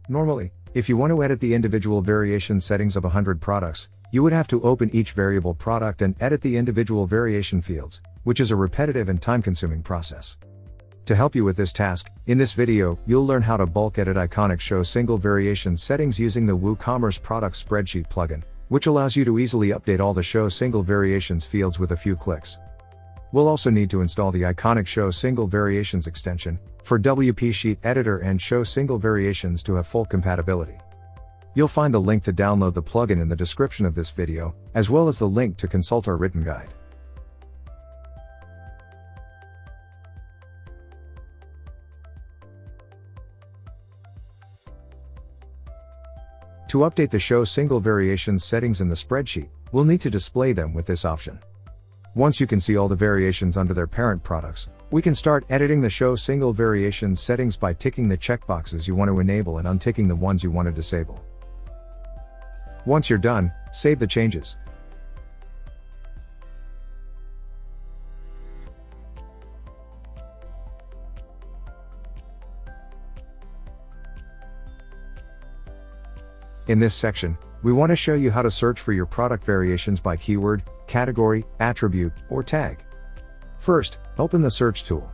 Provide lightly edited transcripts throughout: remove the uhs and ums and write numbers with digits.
Normally, if you want to edit the individual variation settings of 100 products, you would have to open each variable product and edit the individual variation fields, which is a repetitive and time-consuming process. To help you with this task, in this video, you'll learn how to bulk edit iconic show single variation settings using the WooCommerce product spreadsheet plugin, which allows you to easily update all the show single variations fields with a few clicks. We'll also need to install the iconic show single variations extension for WP Sheet Editor and show single variations to have full compatibility. You'll find the link to download the plugin in the description of this video, as well as the link to consult our written guide. To update the show single variations settings in the spreadsheet, we'll need to display them with this option. Once you can see all the variations under their parent products, we can start editing the show single variations settings by ticking the checkboxes you want to enable and unticking the ones you want to disable. Once you're done, save the changes. In this section, we want to show you how to search for your product variations by keyword, category, attribute, or tag. First, open the search tool.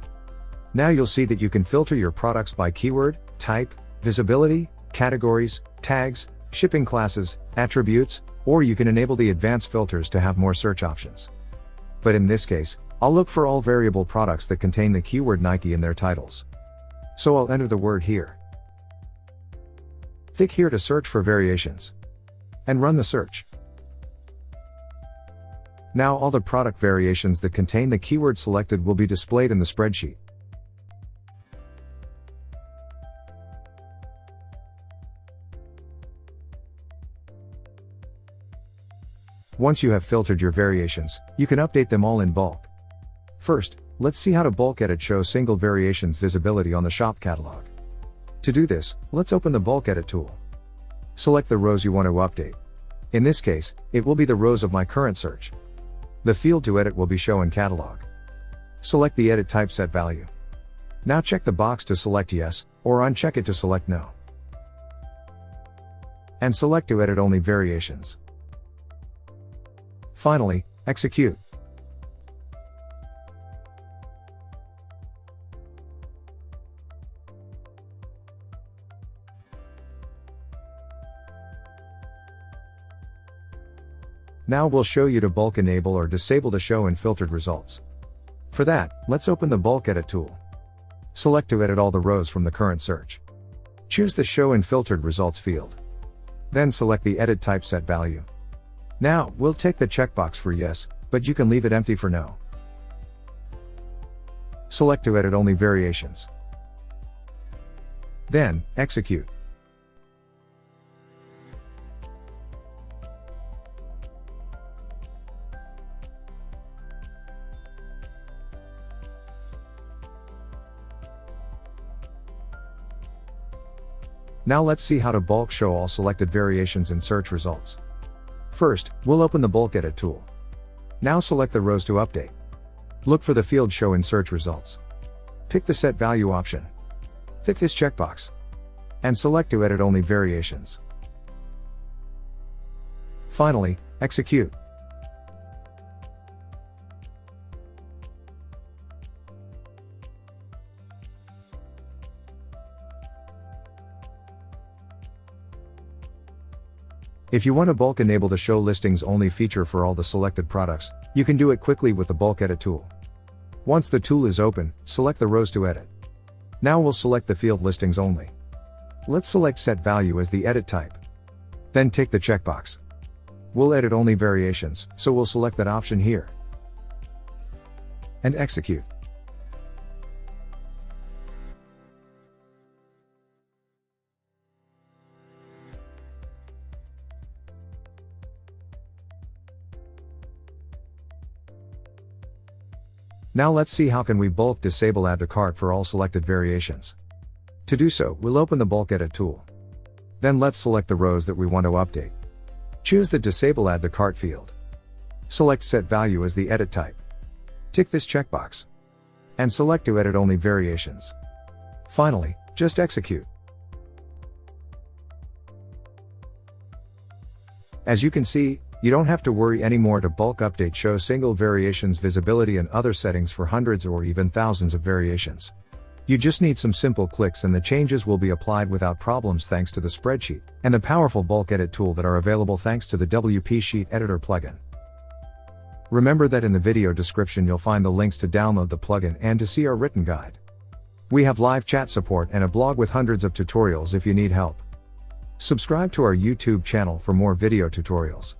Now you'll see that you can filter your products by keyword, type, visibility, categories, tags, shipping classes, attributes, or you can enable the advanced filters to have more search options. But in this case, I'll look for all variable products that contain the keyword Nike in their titles. So I'll enter the word here. Click here to search for variations. And run the search. Now all the product variations that contain the keyword selected will be displayed in the spreadsheet. Once you have filtered your variations, you can update them all in bulk. First, let's see how to bulk edit show single variations visibility on the shop catalog. To do this, let's open the bulk edit tool. Select the rows you want to update. In this case, it will be the rows of my current search. The field to edit will be show in catalog. Select the edit type set value. Now check the box to select yes, or uncheck it to select no. And select to edit only variations. Finally, execute. Now we'll show you to bulk enable or disable the show in filtered results. For that, let's open the bulk edit tool. Select to edit all the rows from the current search. Choose the show in filtered results field. Then select the edit type set value. Now, we'll tick the checkbox for yes, but you can leave it empty for no. Select to edit only variations. Then, execute. Now let's see how to bulk show all selected variations in search results. First, we'll open the bulk edit tool. Now select the rows to update. Look for the field show in search results. Pick the set value option. Tick this checkbox. And select to edit only variations. Finally, execute. If you want to bulk enable the show listings only feature for all the selected products, you can do it quickly with the bulk edit tool. Once the tool is open, select the rows to edit. Now we'll select the field listings only. Let's select set value as the edit type. Then tick the checkbox. We'll edit only variations, so we'll select that option here. And execute. Now let's see how can we bulk disable add to cart for all selected variations. To do so, we'll open the bulk edit tool. Then let's select the rows that we want to update. Choose the disable add to cart field. Select set value as the edit type. Tick this checkbox. And select to edit only variations. Finally, just execute. As you can see, you don't have to worry anymore to bulk update show single variations visibility and other settings for hundreds or even thousands of variations. You just need some simple clicks and the changes will be applied without problems thanks to the spreadsheet, and the powerful bulk edit tool that are available thanks to the WP Sheet Editor plugin. Remember that in the video description you'll find the links to download the plugin and to see our written guide. We have live chat support and a blog with hundreds of tutorials if you need help. Subscribe to our YouTube channel for more video tutorials.